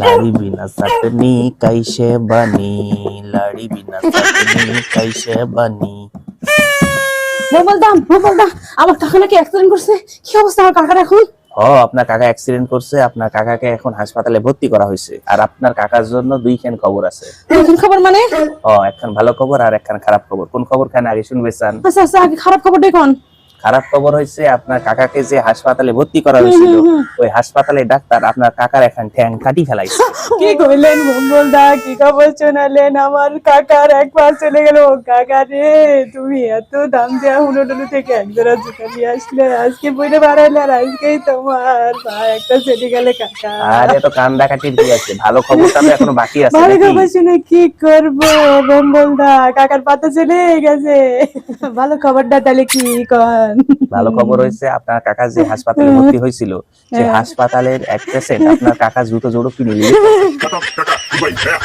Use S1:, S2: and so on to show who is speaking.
S1: लाड़ी बिना चटनी कैसे बनी, लाड़ी बिना चटनी कैसे बनी।
S2: বলদাম আমার কাকা নাকি অ্যাক্সিডেন্ট করছে। কি অবস্থা আমার কাকার এখন?
S1: আপনার কাকা অ্যাক্সিডেন্ট করছে, আপনার কাকাকে এখন হাসপাতালে ভর্তি করা হয়েছে। আর আপনার কাকার জন্য দুইখান খবর আছে।
S2: নতুন খবর মানে?
S1: একখান ভালো খবর আর একখান খারাপ খবর। কোন খবর খান আগে শুনবে চান?
S2: আচ্ছা আচ্ছা, আগে খারাপ খবরটা কোন?
S1: খারাপ খবর হয়েছে আপনার কাকাকে যে হাসপাতালে ভর্তি করা হয়েছিল, ওই হাসপাতালে ডাক্তার আপনার কাকার এখন ঠ্যাং কাটি ফেলাইছে।
S2: কি কইলেন মঙ্গলদা? কি খবর শোনালেন? আমার কাকার এক পা চলে গেল। কাকা রে, তুমি এত দাম দেওয়া হুলুডুলু থেকে একজোড়া জুতা নিয়ে আসলে, আজকে বইটা বাড়াইলে আর আজকেই তোমার পা একটা চলে গেলে কাকা।
S1: আর এত কান্দা কাটির কি আছে? ভালো খবরটা তো এখনো বাকি আছে
S2: ভালো
S1: নাকি?
S2: খবর শুনে কি করবো মঙ্গলদা? কাকার পাতা চলে গেছে। ভালো খবরটা তাহলে কি কন?
S1: ভালো খবর হয়েছে আপনার কাকা যে হাসপাতালে ভর্তি হয়েছিল, সেই হাসপাতালের এক পেশেন্ট আপনার কাকা জুতো জোড়ো কিনে নিয়ে